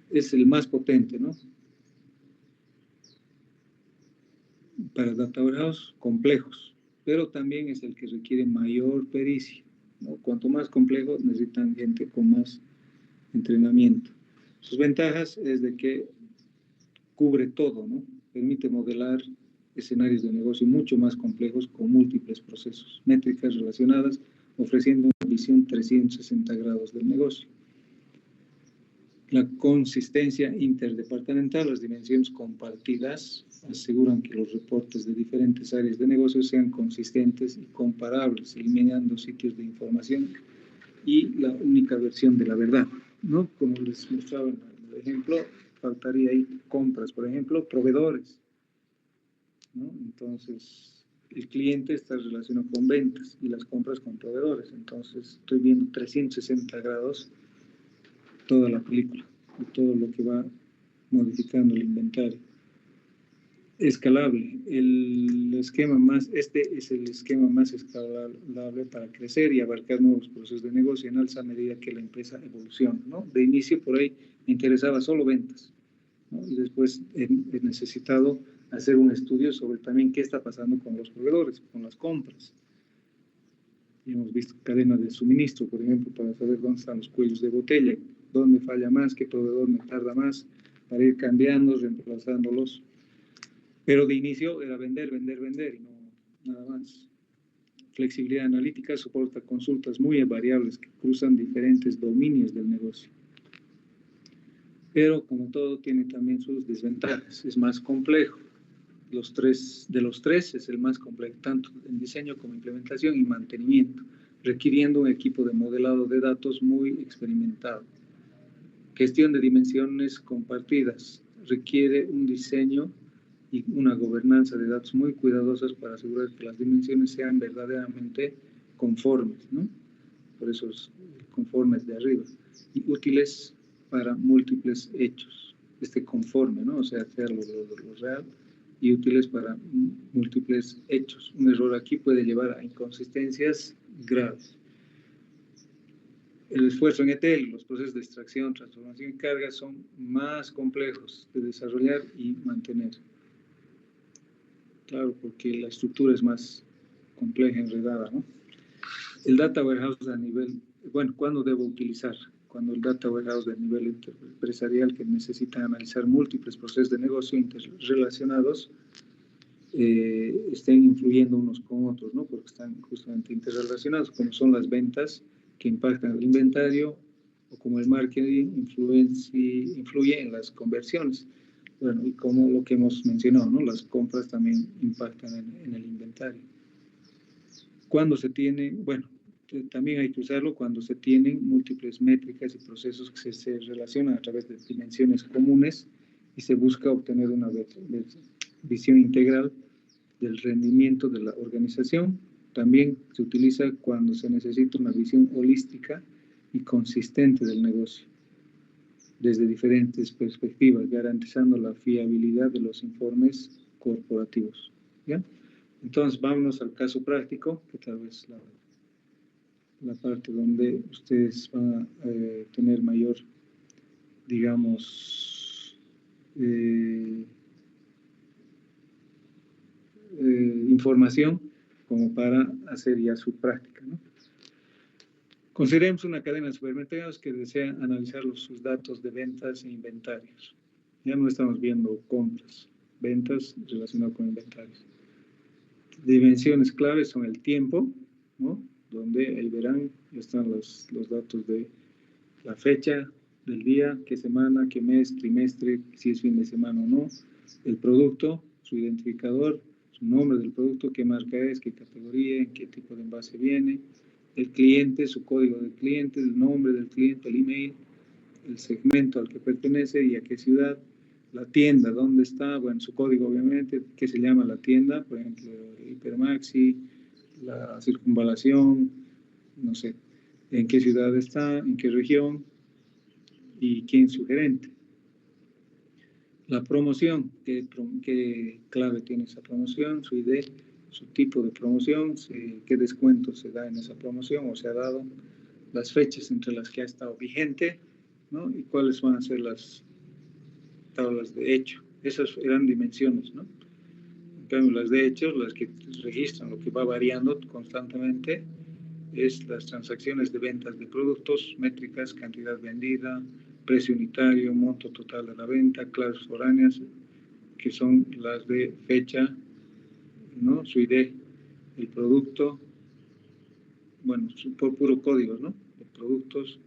Es el más potente, ¿no? Para data warehouse complejos, pero también es el que requiere mayor pericia, ¿no? Cuanto más complejo, necesitan gente con más entrenamiento. Sus ventajas es de que cubre todo, ¿no? Permite modelar escenarios de negocio mucho más complejos con múltiples procesos, métricas relacionadas, ofreciendo una visión 360 grados del negocio. La consistencia interdepartamental, las dimensiones compartidas aseguran que los reportes de diferentes áreas de negocio sean consistentes y comparables, eliminando sitios de información y la única versión de la verdad, ¿no? Como les mostraba en el ejemplo, faltaría ahí compras, por ejemplo, proveedores, ¿no? Entonces, el cliente está relacionado con ventas y las compras con proveedores. Entonces, estoy viendo 360 grados toda la película y todo lo que va modificando el inventario. Escalable. Este es el esquema más escalable para crecer y abarcar nuevos procesos de negocio en alza a medida que la empresa evoluciona, ¿no? De inicio, por ahí, me interesaba solo ventas, ¿no? Y después he necesitado hacer un estudio sobre también qué está pasando con los proveedores, con las compras. Y hemos visto cadenas de suministro, por ejemplo, para saber dónde están los cuellos de botella, dónde falla más, qué proveedor me tarda más, para ir cambiando, reemplazándolos. Pero de inicio era vender y no nada más. Flexibilidad analítica soporta consultas muy variables que cruzan diferentes dominios del negocio. Pero como todo tiene también sus desventajas, es más complejo. De los tres es el más complejo, tanto en diseño como implementación y mantenimiento, requiriendo un equipo de modelado de datos muy experimentado. Gestión de dimensiones compartidas, requiere un diseño y una gobernanza de datos muy cuidadosas para asegurar que las dimensiones sean verdaderamente conformes, ¿no? Por eso es conformes de arriba, y útiles para múltiples hechos, conforme, ¿no? O sea lo real, y útiles para múltiples hechos. Un error aquí puede llevar a inconsistencias graves. El esfuerzo en ETL, los procesos de extracción, transformación y carga son más complejos de desarrollar y mantener. Claro, porque la estructura es más compleja, enredada, ¿no? El data warehouse a nivel, bueno, ¿cuándo debo utilizar? Cuando el data warehouse de nivel empresarial que necesita analizar múltiples procesos de negocio interrelacionados estén influyendo unos con otros, ¿no? Porque están justamente interrelacionados, como son las ventas que impactan el inventario o como el marketing influye en las conversiones. Bueno, y como lo que hemos mencionado, ¿no? Las compras también impactan en el inventario. Cuando se tiene, bueno, también hay que usarlo cuando se tienen múltiples métricas y procesos que se relacionan a través de dimensiones comunes y se busca obtener una visión integral del rendimiento de la organización. También se utiliza cuando se necesita una visión holística y consistente del negocio, desde diferentes perspectivas, garantizando la fiabilidad de los informes corporativos. ¿Ya? Entonces, vámonos al caso práctico, que tal vez la parte donde ustedes van a tener mayor, digamos, información como para hacer ya su práctica, ¿no? Consideremos una cadena de supermercados que desea analizar sus datos de ventas e inventarios. Ya no estamos viendo compras, ventas relacionadas con inventarios. Dimensiones claves son el tiempo, ¿no? Donde ahí verán, están los datos de la fecha del día, qué semana, qué mes, trimestre, si es fin de semana o no. El producto, su identificador, su nombre del producto, qué marca es, qué categoría, en qué tipo de envase viene. El cliente, su código del cliente, el nombre del cliente, el email, el segmento al que pertenece y a qué ciudad. La tienda, ¿dónde está? Bueno, su código obviamente, ¿qué se llama la tienda? Por ejemplo, Hipermaxi, la Circunvalación, no sé, en qué ciudad está, en qué región y quién es su gerente. La promoción, ¿qué clave tiene esa promoción? Su ID, su tipo de promoción, qué descuento se da en esa promoción o se ha dado, las fechas entre las que ha estado vigente, ¿no? Y cuáles van a ser las tablas de hecho. Esas eran dimensiones, ¿no? En cambio, las de hechos, las que registran lo que va variando constantemente, es las transacciones de ventas de productos, métricas, cantidad vendida, precio unitario, monto total de la venta, claves foráneas, que son las de fecha, ¿no? Su ID, el producto, bueno, por puro código, ¿no? De productos,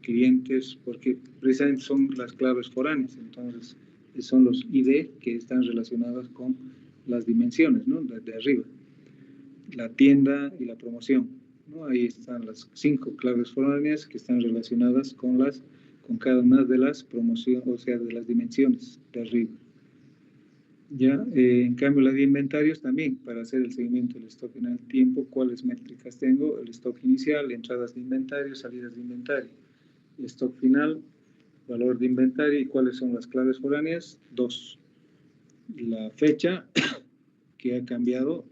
clientes, porque precisamente son las claves foráneas, entonces son los ID que están relacionados con las dimensiones, ¿no? De arriba, la tienda y la promoción, ¿no? Ahí están las 5 claves foráneas que están relacionadas con cada una de las promociones, o sea, de las dimensiones de arriba. Ya, en cambio, la de inventarios también, para hacer el seguimiento del stock en el tiempo, cuáles métricas tengo, el stock inicial, entradas de inventario, salidas de inventario, el stock final, valor de inventario y cuáles son las claves foráneas. 2, la fecha que ha cambiado,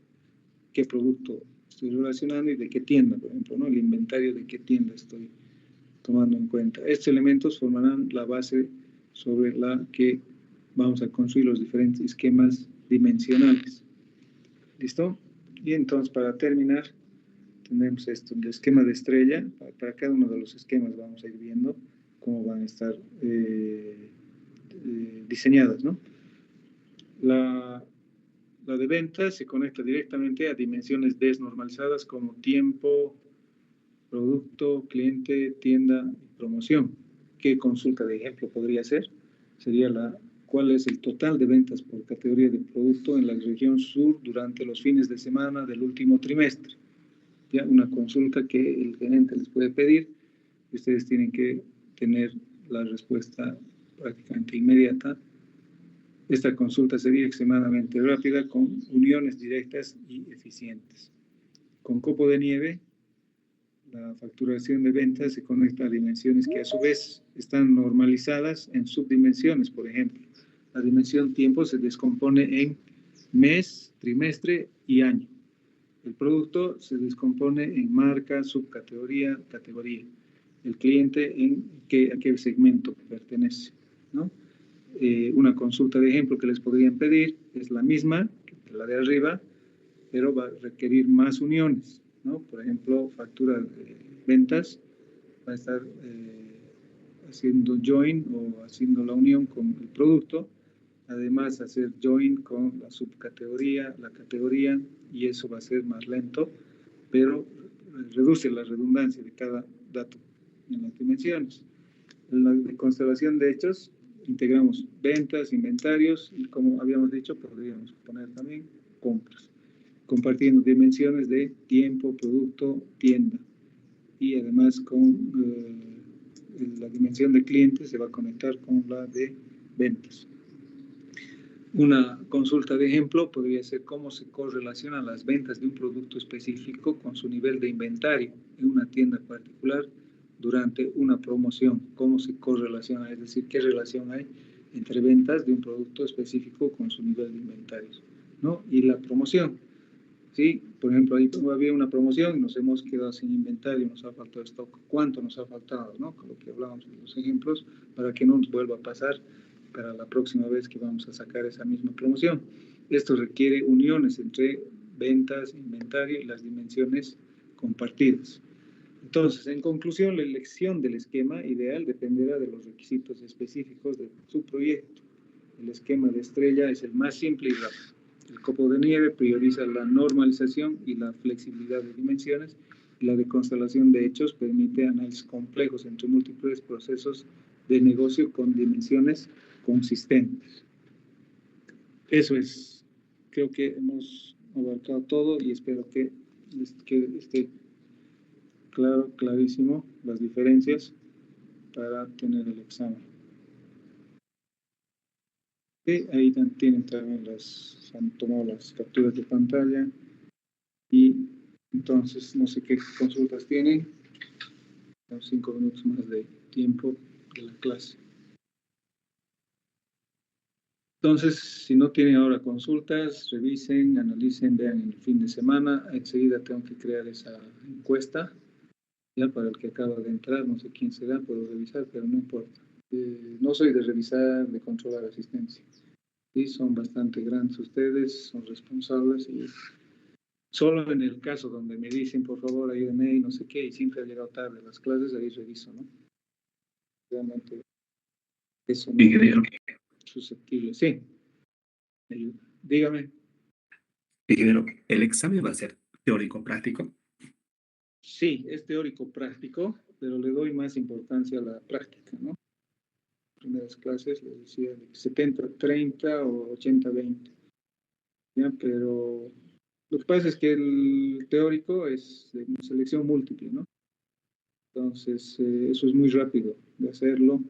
qué producto estoy relacionando y de qué tienda, por ejemplo, ¿no? El inventario de qué tienda estoy tomando en cuenta. Estos elementos formarán la base sobre la que vamos a construir los diferentes esquemas dimensionales. ¿Listo? Y entonces, para terminar, tenemos esto, el esquema de estrella. Para cada uno de los esquemas vamos a ir viendo cómo van a estar diseñadas, ¿no? La de ventas se conecta directamente a dimensiones desnormalizadas como tiempo, producto, cliente, tienda y promoción. ¿Qué consulta de ejemplo podría ser? Sería cuál es el total de ventas por categoría de producto en la región sur durante los fines de semana del último trimestre. Ya, una consulta que el gerente les puede pedir y ustedes tienen que tener la respuesta prácticamente inmediata. Esta consulta sería extremadamente rápida con uniones directas y eficientes. Con copo de nieve, la facturación de ventas se conecta a dimensiones que a su vez están normalizadas en subdimensiones. Por ejemplo, la dimensión tiempo se descompone en mes, trimestre y año. El producto se descompone en marca, subcategoría, categoría. El cliente a qué segmento pertenece, ¿no? Una consulta de ejemplo que les podrían pedir es la misma que la de arriba, pero va a requerir más uniones, ¿no? Por ejemplo, factura de ventas va a estar haciendo join o haciendo la unión con el producto, además hacer join con la subcategoría, la categoría, y eso va a ser más lento, pero reduce la redundancia de cada dato en las dimensiones. En la constelación de hechos integramos ventas, inventarios y, como habíamos dicho, podríamos poner también compras, compartiendo dimensiones de tiempo, producto, tienda. Y además con la dimensión de clientes se va a conectar con la de ventas. Una consulta de ejemplo podría ser cómo se correlacionan las ventas de un producto específico con su nivel de inventario en una tienda particular durante una promoción. ¿Cómo se correlaciona? Es decir, ¿qué relación hay entre ventas de un producto específico con su nivel de inventarios, ¿no? Y la promoción, ¿sí? Por ejemplo, ahí había una promoción y nos hemos quedado sin inventario, nos ha faltado stock. ¿Cuánto nos ha faltado, no? Con lo que hablábamos de los ejemplos, para que no nos vuelva a pasar para la próxima vez que vamos a sacar esa misma promoción. Esto requiere uniones entre ventas, inventario y las dimensiones compartidas. Entonces, en conclusión, la elección del esquema ideal dependerá de los requisitos específicos de su proyecto. El esquema de estrella es el más simple y rápido. El copo de nieve prioriza la normalización y la flexibilidad de dimensiones. La de constelación de hechos permite análisis complejos entre múltiples procesos de negocio con dimensiones consistentes. Eso es. Creo que hemos abarcado todo y espero que esté claro, clarísimo las diferencias para tener el examen. Y ahí tienen también se han tomado las capturas de pantalla y entonces no sé qué consultas tienen. 5 minutos más de tiempo de la clase. Entonces, si no tienen ahora consultas, revisen, analicen, vean en el fin de semana. Enseguida tengo que crear esa encuesta, ya para el que acaba de entrar, no sé quién será, puedo revisar, pero no importa. No soy de revisar, de controlar asistencia. Sí, son bastante grandes ustedes, son responsables y solo en el caso donde me dicen, por favor, ayúdenme y no sé qué, y siempre ha llegado tarde a las clases, ahí reviso, ¿no? Realmente eso no Ingeniero, es susceptible. Sí, ayuda. Dígame. ingeniero, ¿el examen va a ser teórico práctico? Sí, es teórico práctico, pero le doy más importancia a la práctica, ¿no? Primeras clases les decía 70-30 o 80-20, ¿ya? Pero lo que pasa es que el teórico es de selección múltiple, ¿no? Entonces, eso es muy rápido de hacerlo.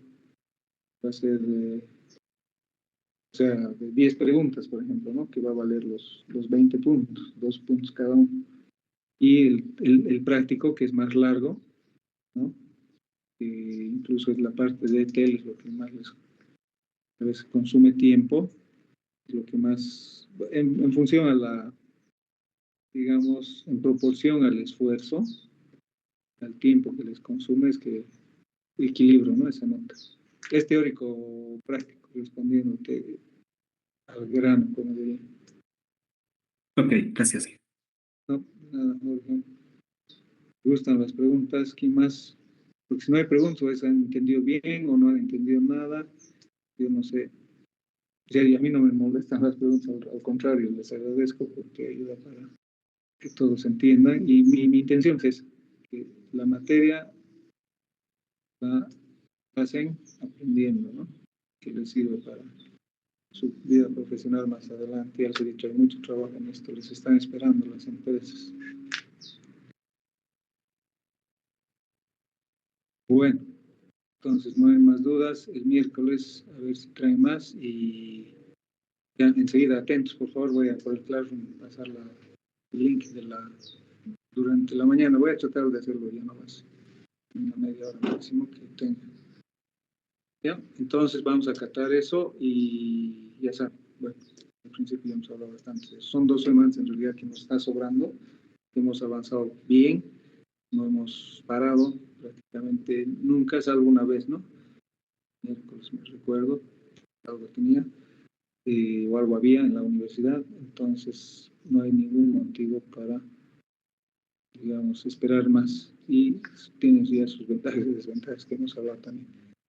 Va a ser, o sea, de 10 preguntas, por ejemplo, ¿no? Que va a valer los 20 puntos, 2 puntos cada uno. Y el práctico, que es más largo, ¿no? Incluso es la parte de ETL, es lo que más a veces consume tiempo, es lo que más, en función a la, digamos, en proporción al esfuerzo, al tiempo que les consume, es que equilibro, ¿no? Esa nota. Es teórico práctico, respondiéndote al grano, como diría. Ok, gracias. No, nada, Jorge. ¿Te gustan las preguntas? ¿Quién más? Porque si no hay preguntas, pues han entendido bien o no han entendido nada. Yo no sé. O sea, y a mí no me molestan las preguntas, al contrario, les agradezco porque ayuda para que todos entiendan. Y mi intención es que la materia la pasen aprendiendo, ¿no? Que les sirva para su vida profesional más adelante. Ya les he dicho, hay mucho trabajo en esto, les están esperando las empresas. Bueno, entonces no hay más dudas. El miércoles a ver si traen más y ya enseguida atentos, por favor. Voy a por el Classroom pasar el link durante la mañana. Voy a tratar de hacerlo ya no más, una media hora máximo que tenga. ¿Ya? Entonces vamos a acatar eso y ya saben. Bueno, al principio ya hemos hablado bastante de eso. Son 2 semanas en realidad que nos está sobrando. Hemos avanzado bien, no hemos parado prácticamente nunca, salvo una vez, ¿no? Miércoles, me recuerdo, algo tenía, o algo había en la universidad, entonces no hay ningún motivo para, digamos, esperar más. Y tiene ya sus ventajas y desventajas que hemos hablado también.